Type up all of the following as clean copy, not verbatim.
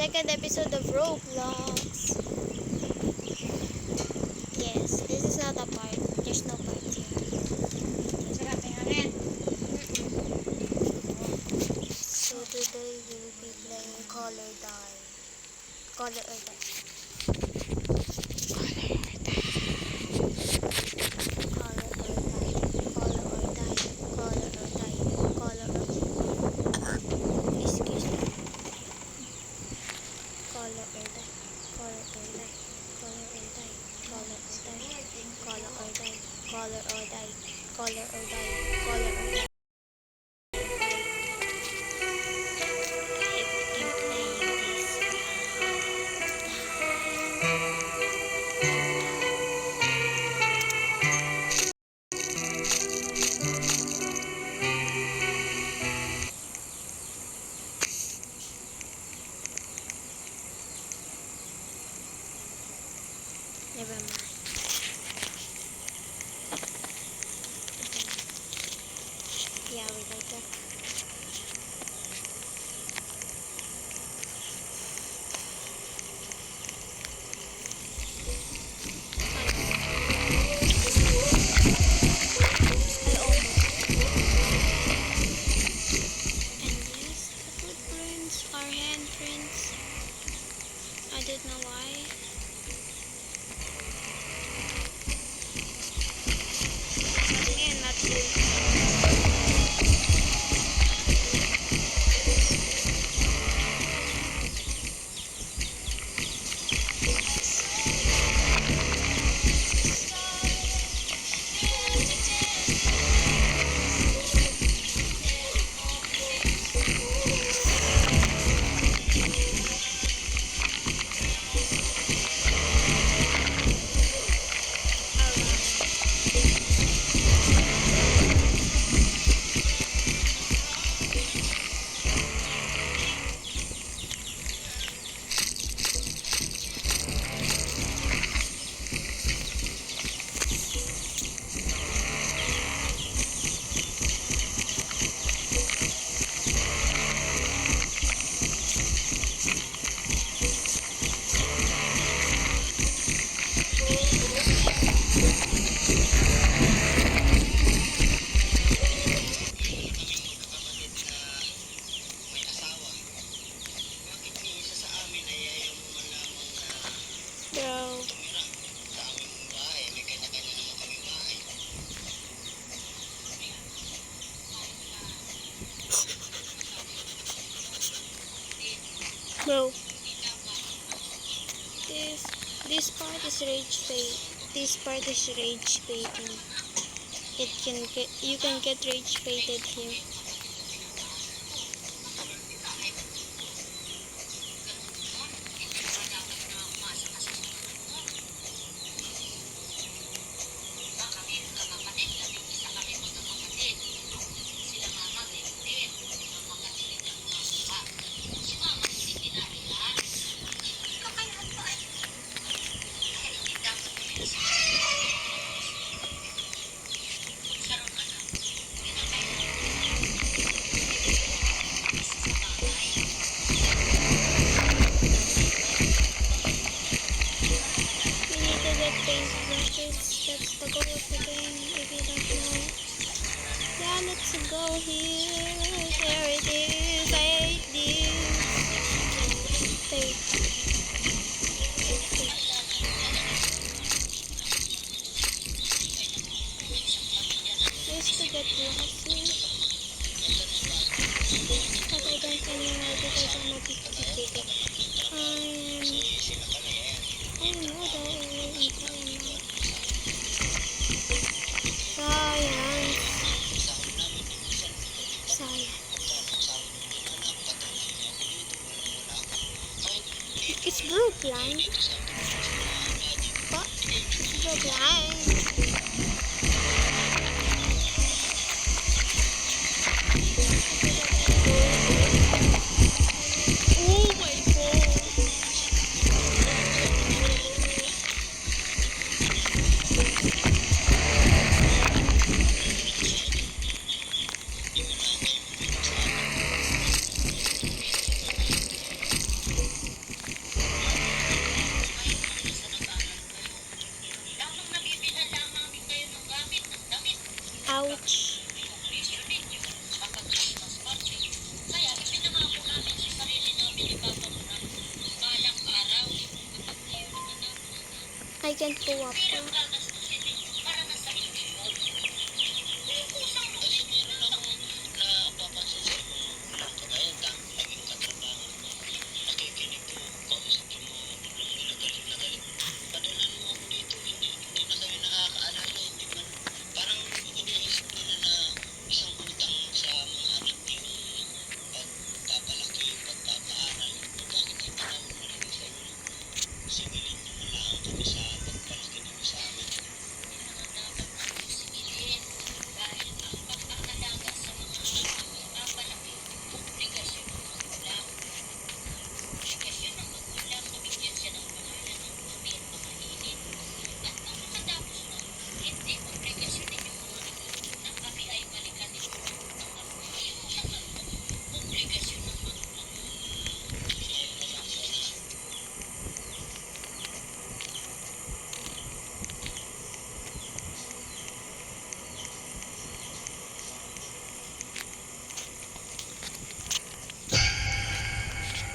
second episode of Roblox. Yes, this is not a part. There's no part here. So today we will be playing Color Die. Color or Die. Color or die. Color or die. Color or die. Never mind. Yeah, we like that. And yes, the footprints are handprints. I don't know why. But again, not good. Bro. Bro. This part is rage bait. This part is rage baiting. You can get rage baited here. That's the goal of the game, if you don't know. Yeah, let's go here. There it is. I hate this. Take. Used to get lost here. But I don't anymore because I'm a big ticket. I know the way in time now. It's Brookline. What? It's Brookline. Tuwa pa.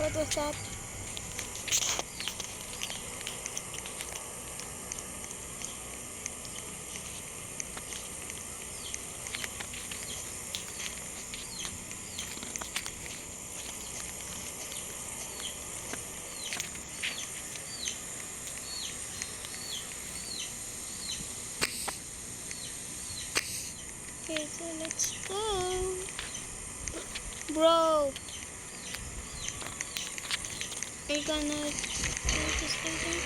What was that? Okay, so let's go. Bro, are you gonna do this later?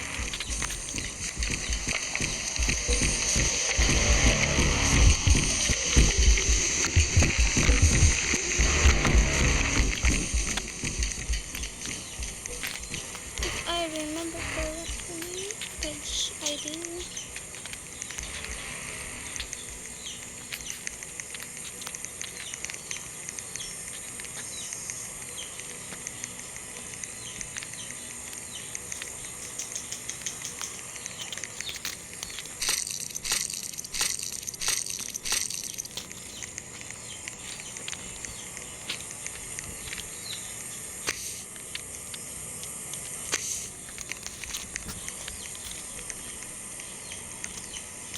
If I remember correctly, which I do.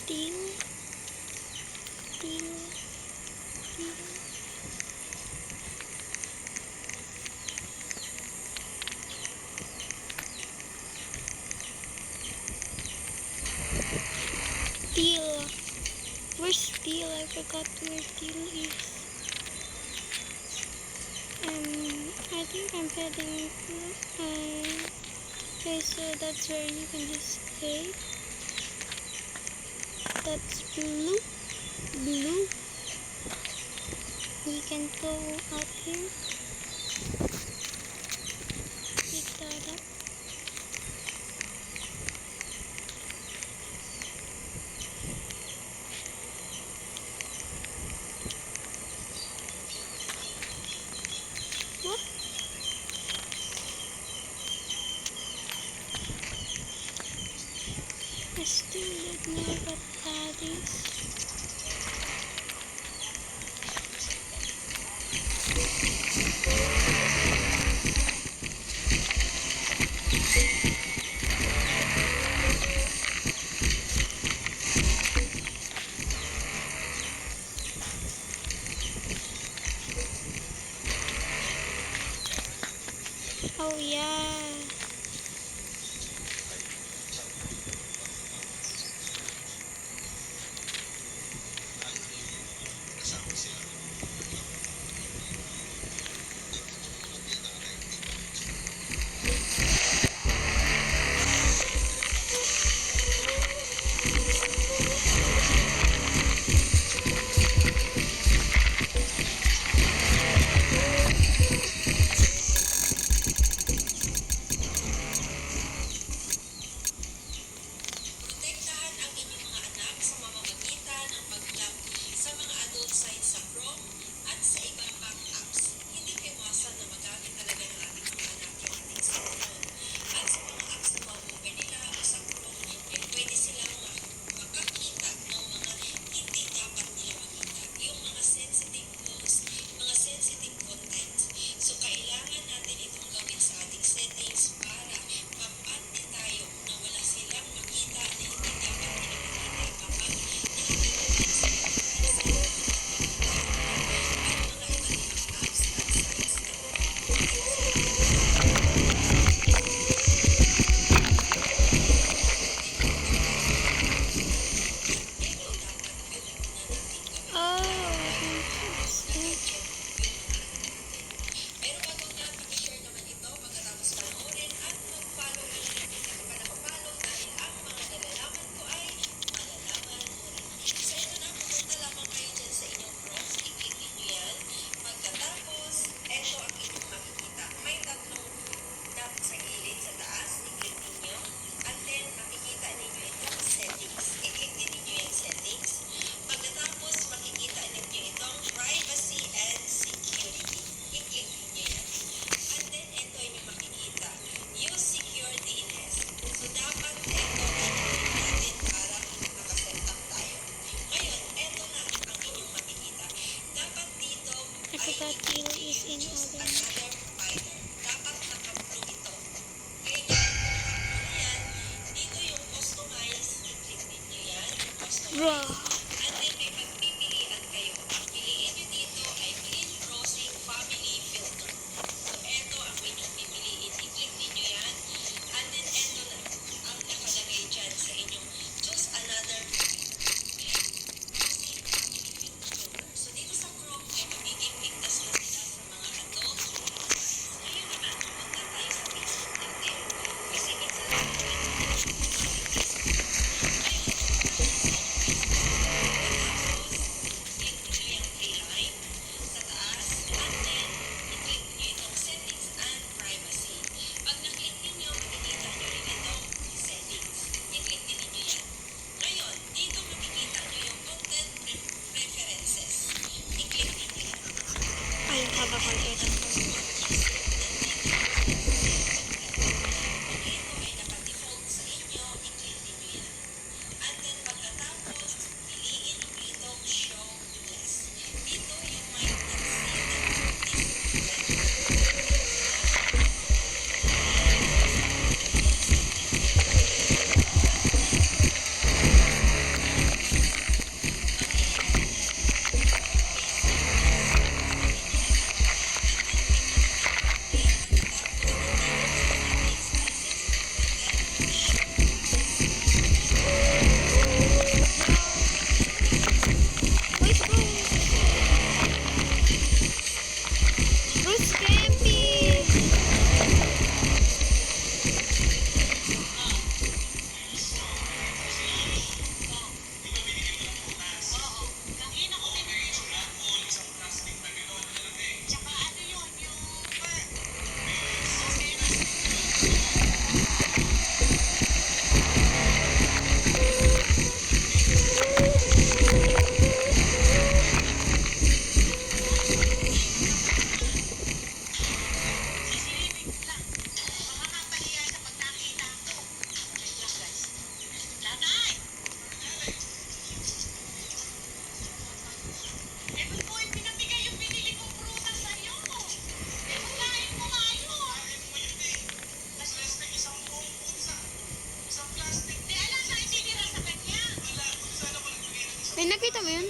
Deal, deal, deal. Deal. Where's Deal? I forgot where Deal is. I think I'm heading to, okay, so that's where you can escape. That's blue. Blue. We can go out here. Pick that up. What? I still don't know what that is. Oh yeah. in oven. Bruh. Ayun ka ba kalkutan ko? Bruce Campy! Ay, nakita mo yun?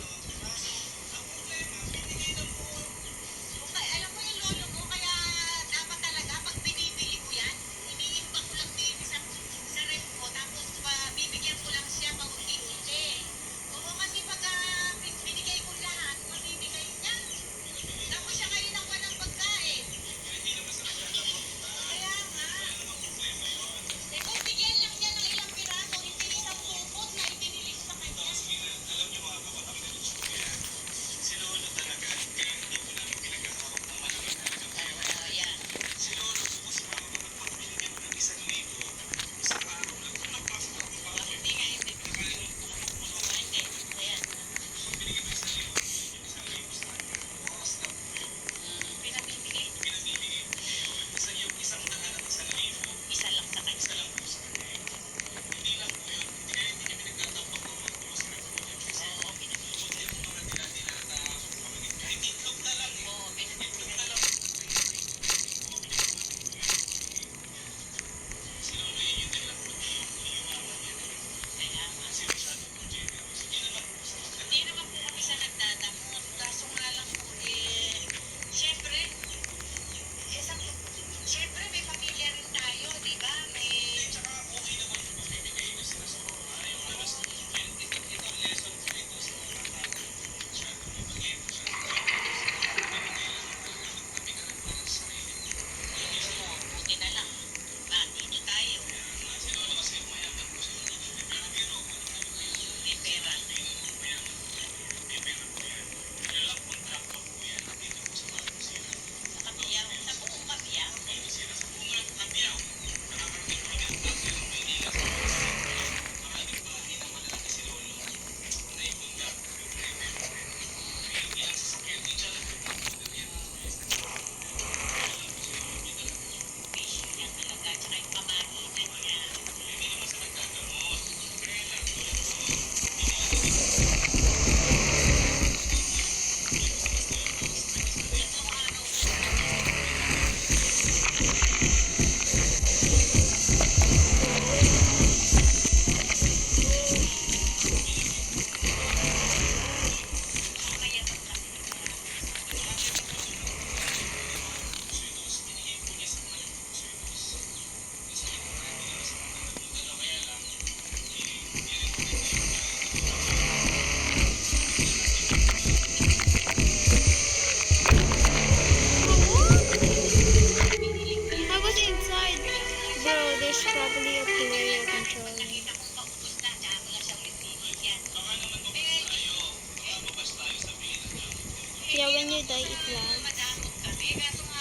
Yeah, when you die, it lags.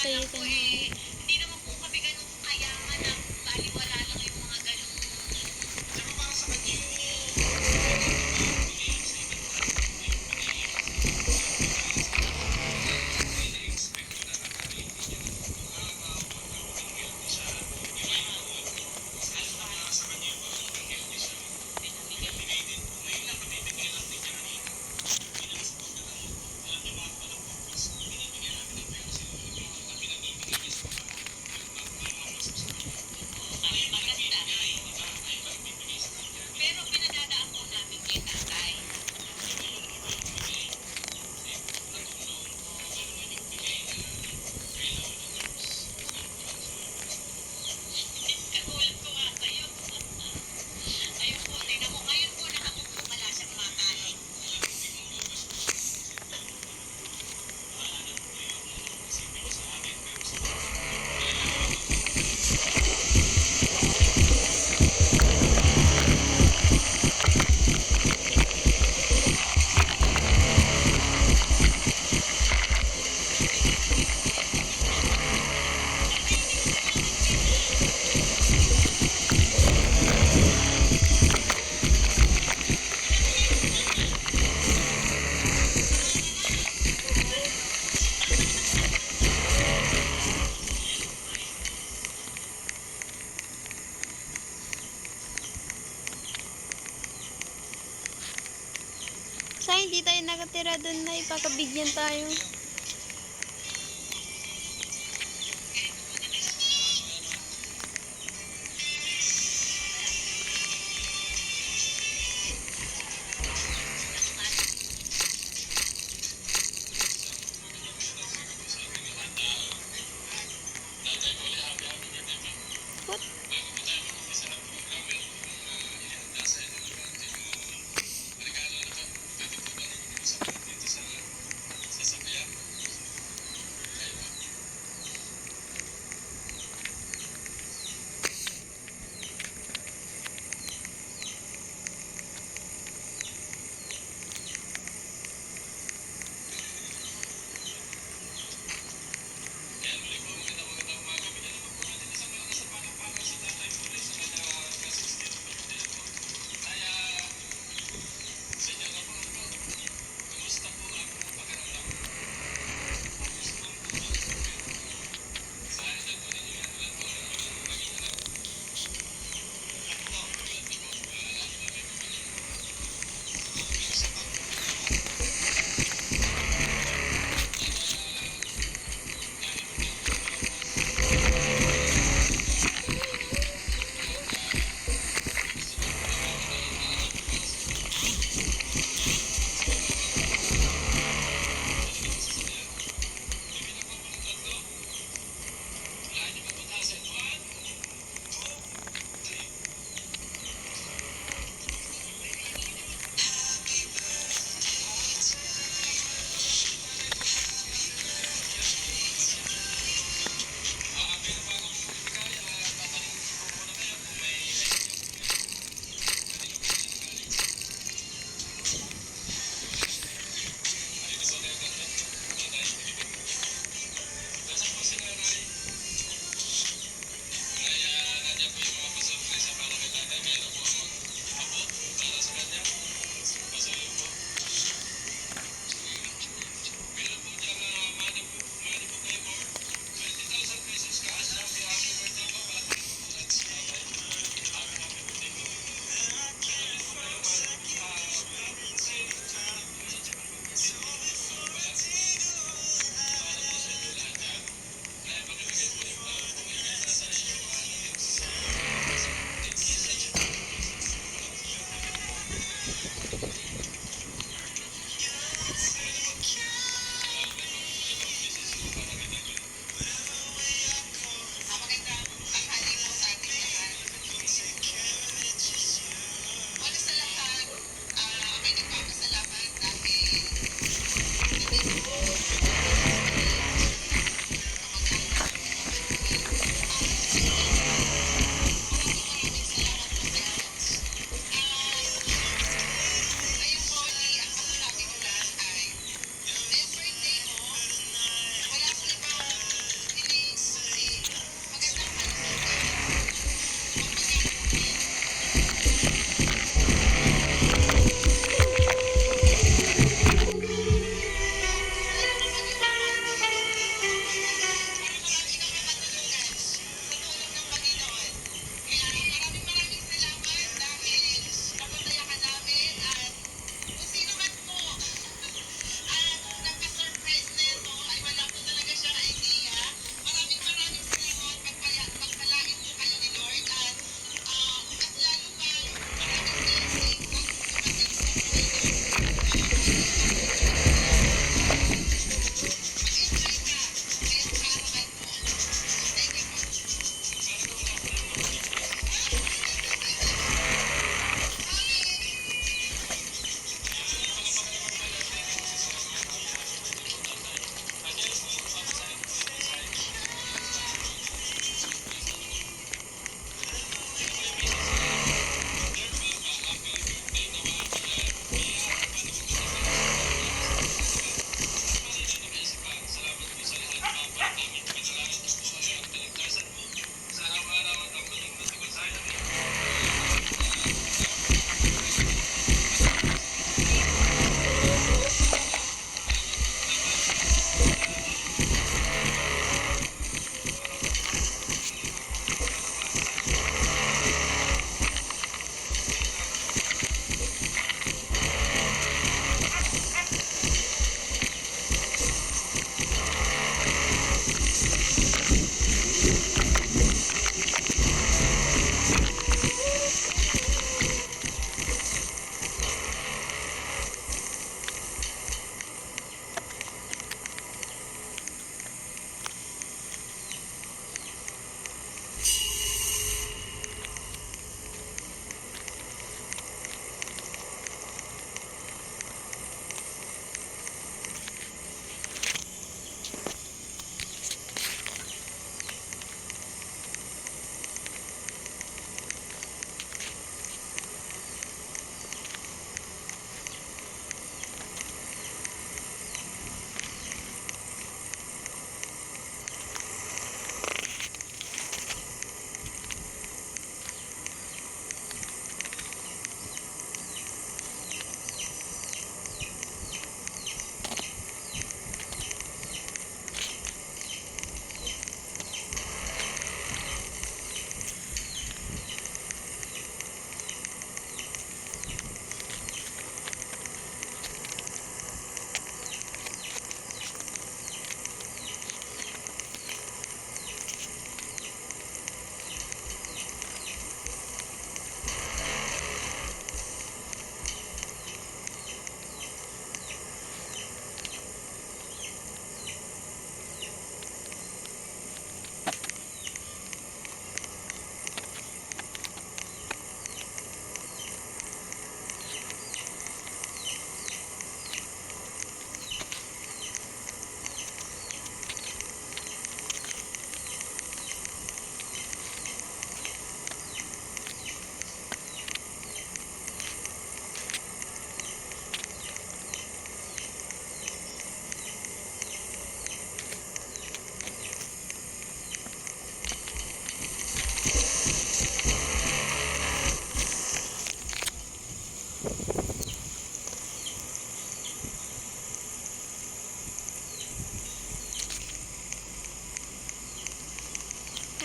So you can hide. Sa hindi tayo nakatira doon na ipakabigyan tayo. What?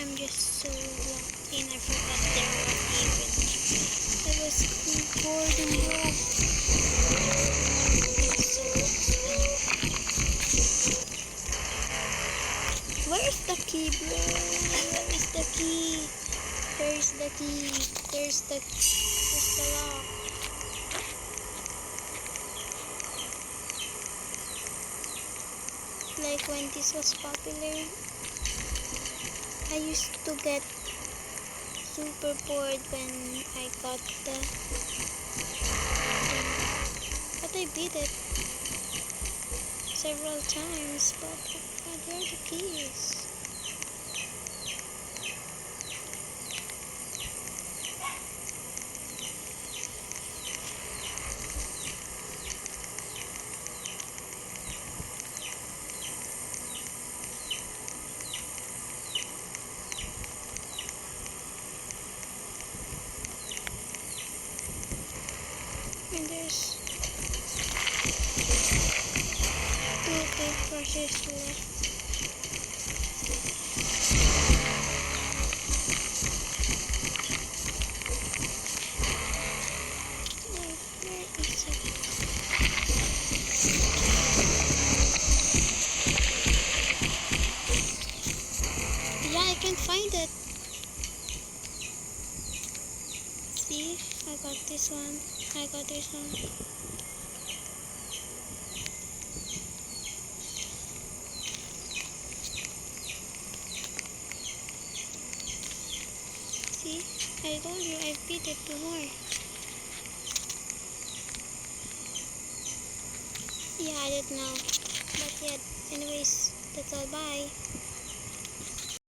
I'm just so locked in. I forgot there was even. I was recording, bro. I'm so lost in. Where's the key, bro? Where is the key? Where's the key? Where's the lock? Like when this was popular, I used to get super bored when I got the but I beat it several times, but where are the keys? And there's 2 toothbrushes left. Where is it? Yeah, I can't find it. See, I got this one. I got this one. See, I told you I beat it before. Yeah, I don't know. But yeah, anyways, that's all. Bye.